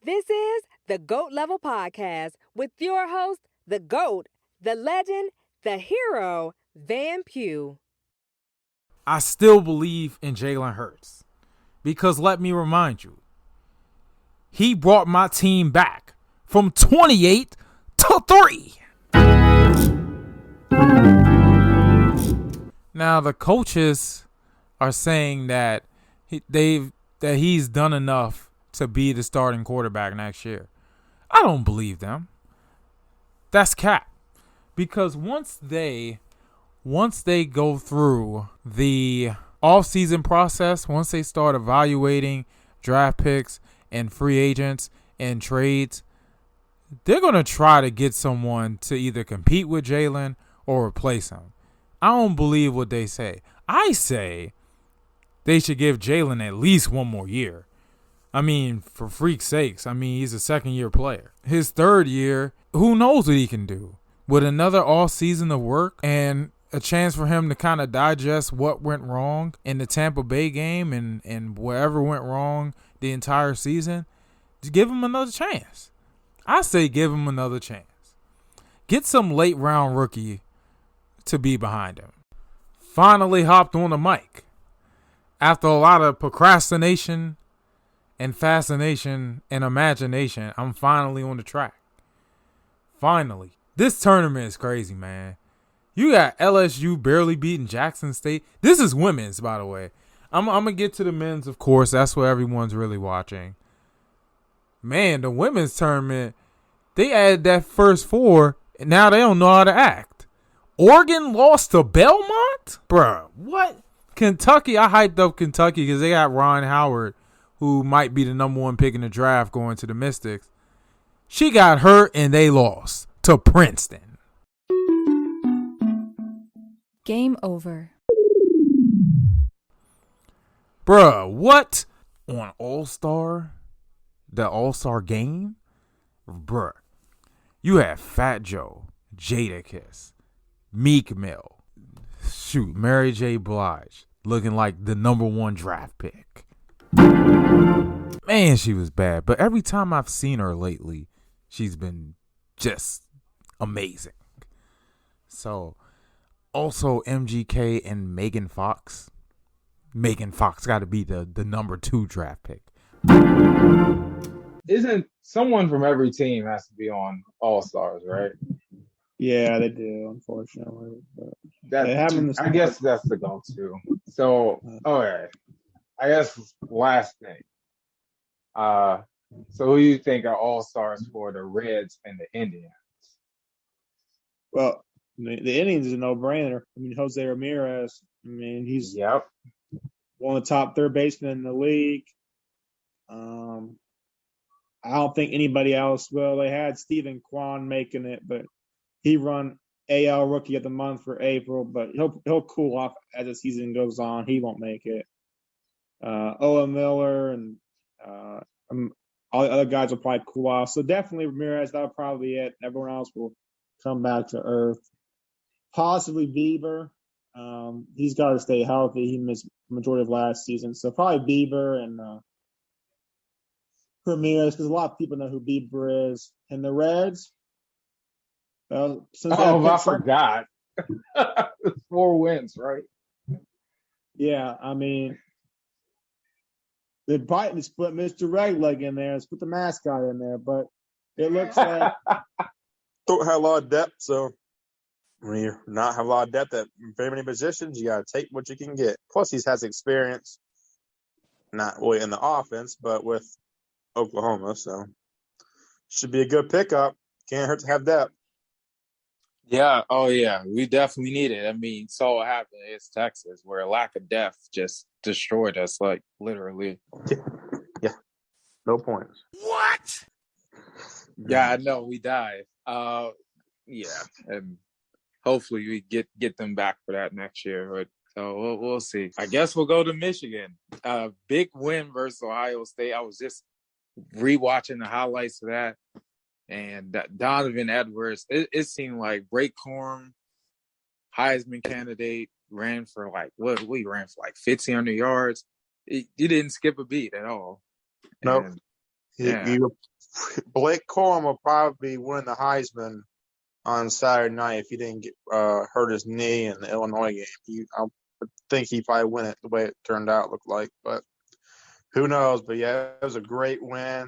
This is the GOAT Level Podcast with your host, the GOAT, the legend, the hero, Van Pugh. I still believe in Jalen Hurts because let me remind you, he brought my team back from 28 to 3. Now the coaches are saying that he's done enough to be the starting quarterback next year. I don't believe them. That's cap. Because once they go through the offseason process, once they start evaluating draft picks and free agents and trades, they're going to try to get someone to either compete with Jalen or replace him. I don't believe what they say. I say they should give Jalen at least one more year. I mean, for freak's sakes, he's a second-year player. His third year, who knows what he can do? With another all-season of work and a chance for him to kind of digest what went wrong in the Tampa Bay game and whatever went wrong the entire season, just give him another chance. I say give him another chance. Get some late-round rookie to be behind him. Finally hopped on the mic. After a lot of procrastination and fascination and imagination, I'm finally on the track. Finally. This tournament is crazy, man. You got LSU barely beating Jackson State. This is women's, by the way. I'm going to get to the men's, of course. That's what everyone's really watching. Man, the women's tournament, they added that first four, and now they don't know how to act. Oregon lost to Belmont? Bruh, what? Kentucky, I hyped up Kentucky because they got Ron Howard, who might be the number one pick in the draft going to the Mystics. She got hurt, and they lost to Princeton. Game over. Bruh, what? On All-Star? The All-Star game? Bruh. You have Fat Joe, Jadakiss, Meek Mill, Mary J. Blige, looking like the number one draft pick. Man, she was bad. But every time I've seen her lately, she's been just amazing. So, also MGK and Megan Fox. Megan Fox got to be the number 2 draft pick. Isn't someone from every team has to be on All-Stars, right? Yeah, they do, unfortunately. But I guess that's the go-to. So, okay. I guess last thing. So who do you think are All-Stars for the Reds and the Indians? Well, the Indians is a no-brainer. Jose Ramirez, he's one of the top third basemen in the league. I don't think anybody else will. They had Stephen Kwan making it, but he run AL Rookie of the Month for April, but he'll cool off as the season goes on. He won't make it. Owen Miller and all the other guys will probably cool off. So definitely Ramirez, that'll probably be it. Everyone else will come back to earth. Possibly Bieber. He's got to stay healthy. He missed the majority of last season. So probably Bieber and Ramirez, because a lot of people know who Bieber is. And the Reds, well, I forgot. 4 wins, right? Yeah, they're biting to split Mr. Regleg in there, split the mascot in there, but it looks like don't have a lot of depth, so when you not have a lot of depth at very many positions, you got to take what you can get. Plus, he has experience, not really in the offense, but with Oklahoma, so should be a good pickup. Can't hurt to have depth. Yeah. Oh, yeah. We definitely need it. Saw what happened against Texas, where a lack of depth just destroyed us, like literally. Yeah. No points. What? Yeah, I know. We died. Yeah, and hopefully we get them back for that next year. But so we'll see. I guess we'll go to Michigan. Big win versus Ohio State. I was just rewatching the highlights of that. And Donovan Edwards, it seemed like Raekwon, Heisman candidate, ran for we ran for 1,500 yards. He didn't skip a beat at all. Nope. He Blake Corum will probably be winning the Heisman on Saturday night if he didn't get hurt his knee in the Illinois game. I think he probably win it the way it turned out, looked like. But who knows? But yeah, it was a great win.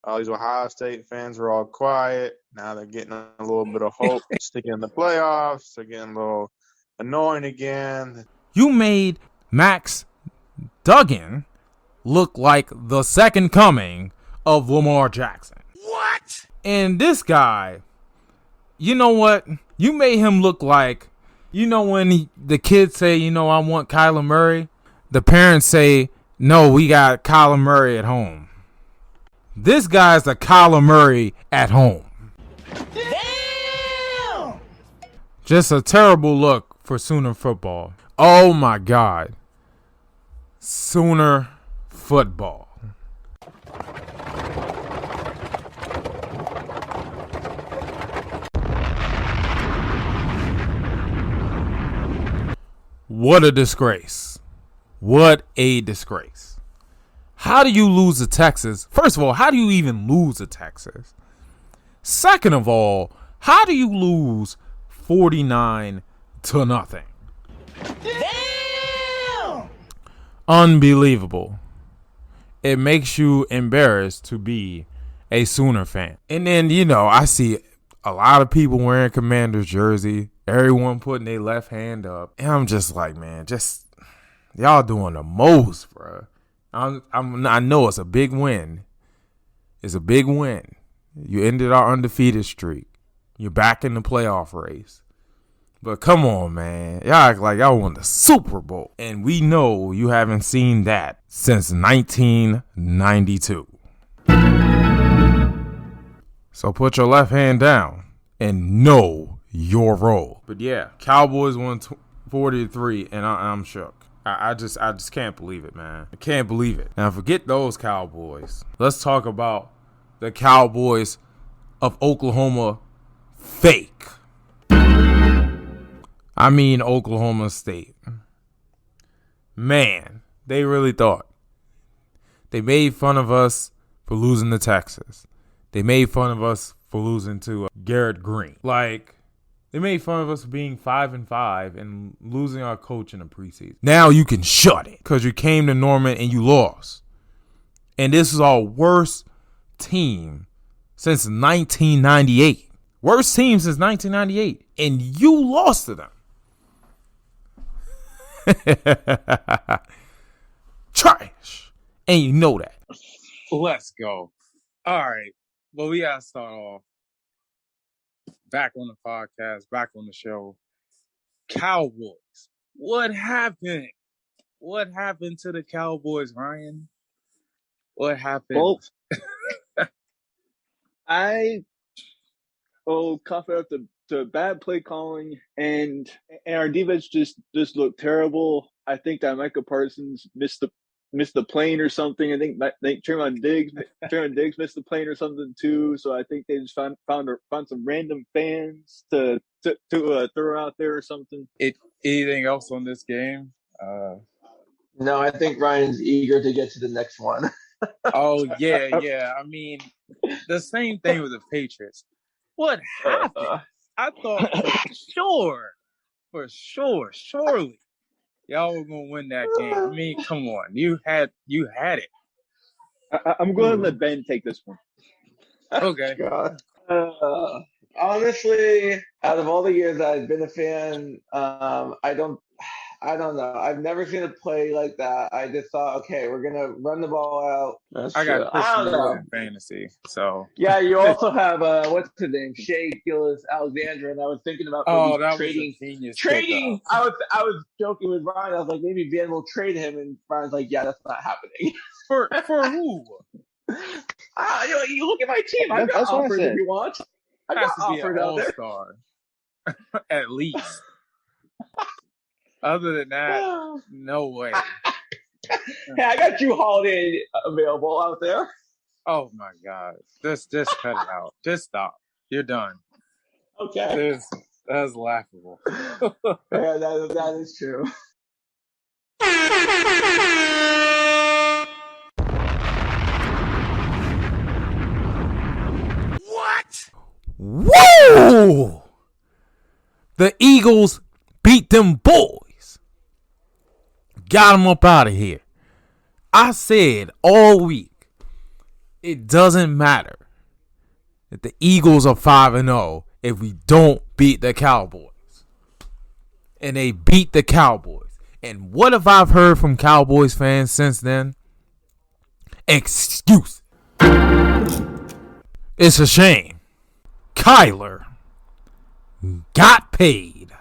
All these Ohio State fans were all quiet. Now they're getting a little bit of hope, sticking in the playoffs. They're getting a little annoying again. You made Max Duggan look like the second coming of Lamar Jackson. What? And this guy, you know what? You made him look like, when the kids say, I want Kyler Murray, the parents say, no, we got Kyler Murray at home. This guy's a Kyler Murray at home. Damn! Just a terrible look for Sooner football. Oh my God. Sooner football. What a disgrace. What a disgrace. How do you lose to Texas? First of all, how do you even lose to Texas? Second of all, how do you lose 49-0? Damn! Unbelievable. It makes you embarrassed to be a Sooner fan. And then, I see a lot of people wearing Commanders jersey. Everyone putting their left hand up. And I'm just like, man, y'all doing the most, bro. I know it's a big win. It's a big win. You ended our undefeated streak. You're back in the playoff race. But come on, man. Y'all act like y'all won the Super Bowl. And we know you haven't seen that since 1992. So put your left hand down and know your role. But yeah, Cowboys won 40-3, and I'm shook. I just can't believe it, man. I can't believe it. Now forget those Cowboys. Let's talk about the Cowboys of Oklahoma fake. I mean Oklahoma State. Man, they really thought. They made fun of us for losing to Texas. They made fun of us for losing to Garrett Green. They made fun of us for being 5-5 and losing our coach in the preseason. Now you can shut it because you came to Norman and you lost. And this is our worst team since 1998. Worst team since 1998. And you lost to them. Trash. And you know that. Let's go. All right. Well, we got to start off. Back on the podcast, back on the show. Cowboys. What happened? What happened to the Cowboys, Ryan? What happened? Well, I cough it up to bad play calling, and our defense just looked terrible. I think that Micah Parsons missed the plane or something. I think Trayvon Diggs missed the plane or something too. So I think they just found some random fans to throw out there or something. Anything else on this game? No, I think Ryan's eager to get to the next one. Oh yeah. I mean, the same thing with the Patriots. What happened? I thought surely, y'all were gonna win that game. I mean, come on, you had it. I'm going to let Ben take this one. Okay. God. Honestly, out of all the years that I've been a fan, I don't know. I've never seen a play like that. I just thought, okay, we're gonna run the ball out. I got Christian Wood in fantasy, so yeah. You also have what's his name, Shea Gilgeous-Alexander, and I was thinking about trading. I was joking with Ryan. I was like, maybe Van will trade him, and Ryan's like, yeah, that's not happening. For who? You look at my team. I've got offers if you want. I've got offers out there. All-star, at least. Other than that, no way. Hey, I got Drew Holiday available out there. Oh my God! Just cut it out. Just stop. You're done. Okay. That's laughable. Yeah, that is true. Woo! The Eagles beat them boys. Got them up out of here. I said all week, it doesn't matter that the Eagles are 5-0 if we don't beat the Cowboys. And they beat the Cowboys. And what have I heard from Cowboys fans since then? Excuse. It's a shame. Kyler got paid.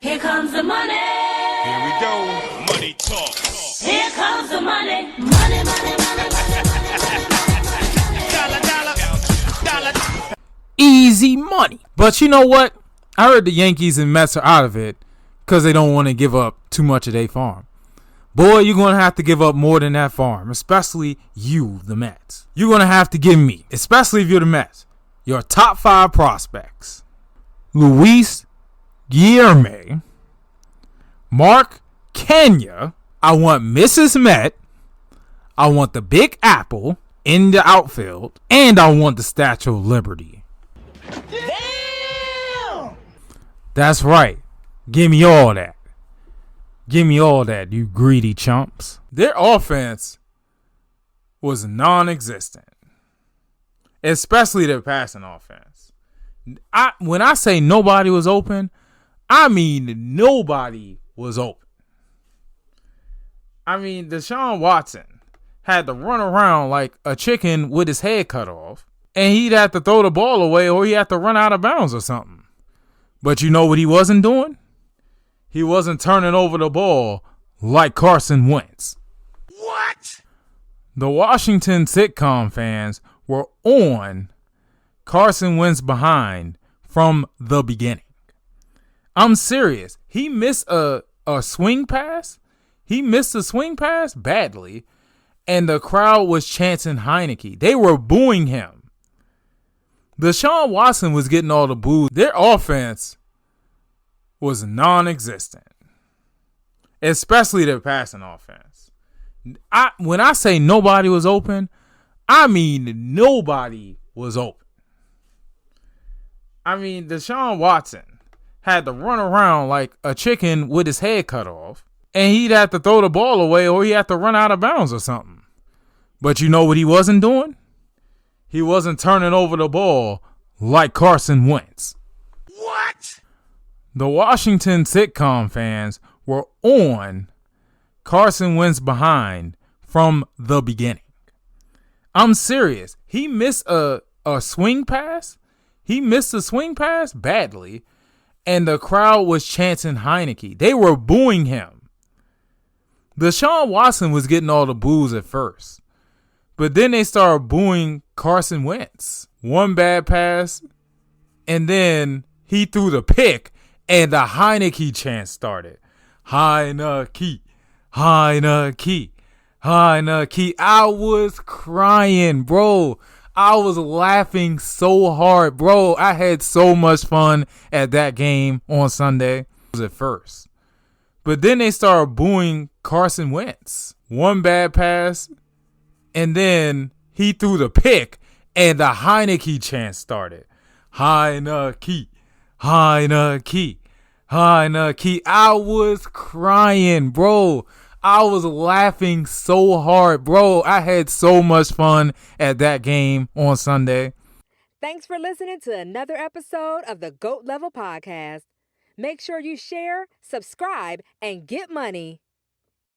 Here comes the money. Here we go. Money talk. Here comes the money. Money, money, money, Dollar. Easy money. But you know what? I heard the Yankees and Mets are out of it because they don't want to give up too much of their farm. Boy, you're going to have to give up more than that farm, especially you, the Mets. You're going to have to give me, especially if you're the Mets, your top 5 prospects. Luis Guillerme, Mark Kenya. I want Mrs. Met. I want the Big Apple in the outfield. And I want the Statue of Liberty. Damn! That's right. Give me all that. Give me all that, you greedy chumps. Their offense was non-existent, especially their passing offense. When I say nobody was open, I mean nobody was open. I mean, Deshaun Watson had to run around like a chicken with his head cut off, and he'd have to throw the ball away or he'd have to run out of bounds or something. But you know what he wasn't doing? He wasn't turning over the ball like Carson Wentz. What? The Washington sitcom fans were on Carson Wentz behind from the beginning. I'm serious. He missed a swing pass. He missed a swing pass badly, and the crowd was chanting Heineke. They were booing him. Deshaun Watson was getting all the boos. Their offense was non-existent, especially their passing offense. When I say nobody was open, I mean nobody was open. I mean, Deshaun Watson had to run around like a chicken with his head cut off, and he'd have to throw the ball away or he'd have to run out of bounds or something. But you know what he wasn't doing? He wasn't turning over the ball like Carson Wentz. What? The Washington sitcom fans were on Carson Wentz behind from the beginning. I'm serious. He missed a swing pass. He missed a swing pass badly, and the crowd was chanting Heineke. They were booing him. Deshaun Watson was getting all the boos at first, but then they started booing Carson Wentz. One bad pass, and then he threw the pick, and the Heineke chant started. Heineke, Heineke, Heineke. I was crying, bro. I was laughing so hard, bro. I had so much fun at that game on Sunday at first. But then they started booing Carson Wentz. One bad pass, and then he threw the pick, and the Heineke chant started. Heineke, Heineke, Heineke. I was crying, bro. I was laughing so hard, bro. I had so much fun at that game on Sunday. Thanks for listening to another episode of the GOAT Level Podcast. Make sure you share, subscribe, and get money.